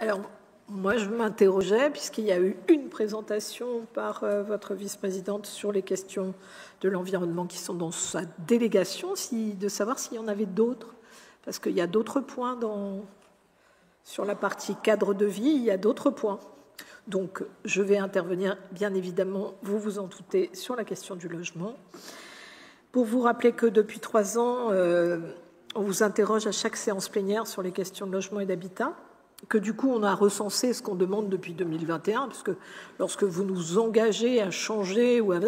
Alors, moi, je m'interrogeais, puisqu'il y a eu une présentation par votre vice-présidente sur les questions de l'environnement qui sont dans sa délégation, de savoir s'il y en avait d'autres, parce qu'il y a d'autres points sur la partie cadre de vie, il y a d'autres points. Donc, je vais intervenir, bien évidemment, vous vous en doutez, sur la question du logement. Pour vous rappeler que depuis 3 ans, on vous interroge à chaque séance plénière sur les questions de logement et d'habitat, que du coup on a recensé ce qu'on demande depuis 2021, parce que lorsque vous nous engagez à changer ou à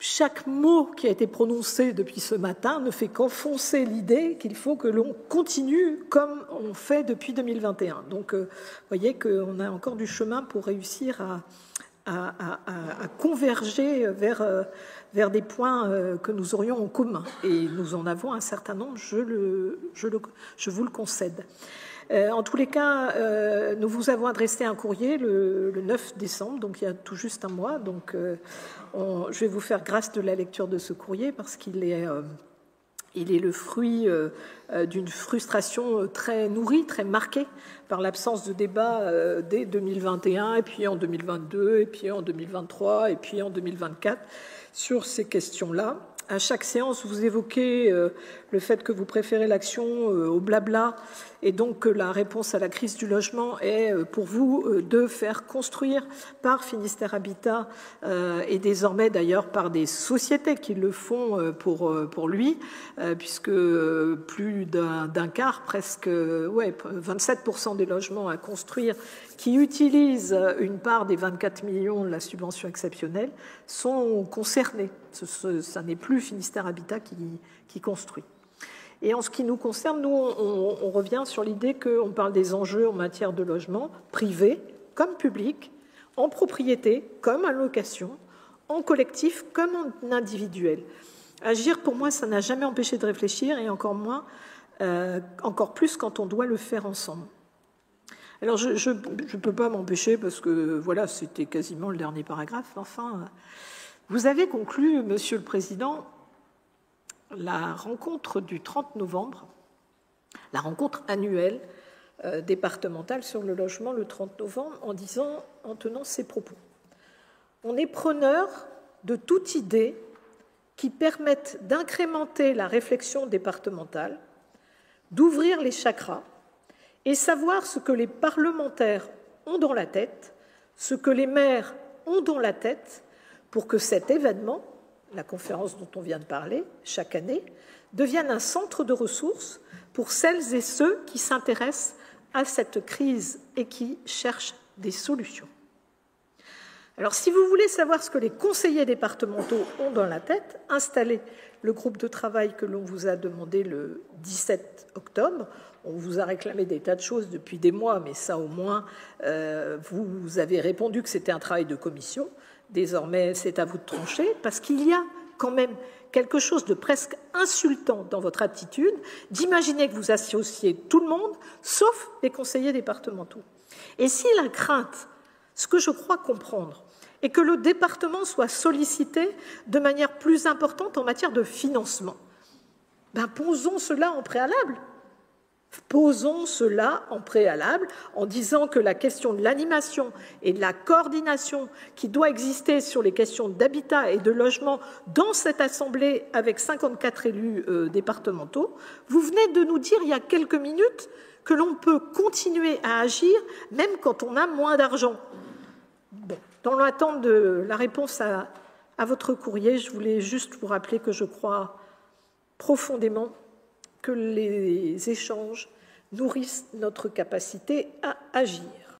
chaque mot qui a été prononcé depuis ce matin ne fait qu'enfoncer l'idée qu'il faut que l'on continue comme on fait depuis 2021. Donc vous voyez qu'on a encore du chemin pour réussir à converger vers des points que nous aurions en commun. Et nous en avons un certain nombre, je vous le concède. En tous les cas, nous vous avons adressé un courrier le 9 décembre, donc il y a tout juste un mois. Donc, je vais vous faire grâce de la lecture de ce courrier parce qu'il est le fruit d'une frustration très nourrie, très marquée par l'absence de débat dès 2021, et puis en 2022, et puis en 2023, et puis en 2024 sur ces questions-là. À chaque séance, vous évoquez le fait que vous préférez l'action au blabla et donc que la réponse à la crise du logement est pour vous de faire construire par Finistère Habitat et désormais d'ailleurs par des sociétés qui le font pour lui, puisque plus d'un quart, presque 27% des logements à construire qui utilisent une part des 24 millions de la subvention exceptionnelle sont concernés. Ça n'est plus Finistère Habitat qui construit. Et en ce qui nous concerne, nous, on revient sur l'idée qu'on parle des enjeux en matière de logement, privé comme public, en propriété comme en location, en collectif comme en individuel. Agir, pour moi, ça n'a jamais empêché de réfléchir, et encore plus quand on doit le faire ensemble. Alors, je ne peux pas m'empêcher, parce que voilà, c'était quasiment le dernier paragraphe. Enfin, vous avez conclu, Monsieur le Président, la rencontre du 30 novembre, la rencontre annuelle départementale sur le logement le 30 novembre, en tenant ces propos. On est preneur de toute idée qui permette d'incrémenter la réflexion départementale, d'ouvrir les chakras et savoir ce que les parlementaires ont dans la tête, ce que les maires ont dans la tête, pour que cet événement, la conférence dont on vient de parler, chaque année, devienne un centre de ressources pour celles et ceux qui s'intéressent à cette crise et qui cherchent des solutions. Alors, si vous voulez savoir ce que les conseillers départementaux ont dans la tête, installez le groupe de travail que l'on vous a demandé le 17 octobre. On vous a réclamé des tas de choses depuis des mois, mais ça, au moins, vous avez répondu que c'était un travail de commission. Désormais, c'est à vous de trancher, parce qu'il y a quand même quelque chose de presque insultant dans votre attitude d'imaginer que vous associez tout le monde, sauf les conseillers départementaux. Et si la crainte, ce que je crois comprendre, est que le département soit sollicité de manière plus importante en matière de financement, posons cela en préalable. Posons cela en préalable en disant que la question de l'animation et de la coordination qui doit exister sur les questions d'habitat et de logement dans cette assemblée avec 54 élus départementaux, vous venez de nous dire il y a quelques minutes que l'on peut continuer à agir même quand on a moins d'argent. Bon, dans l'attente de la réponse à votre courrier, je voulais juste vous rappeler que je crois profondément que les échanges nourrissent notre capacité à agir.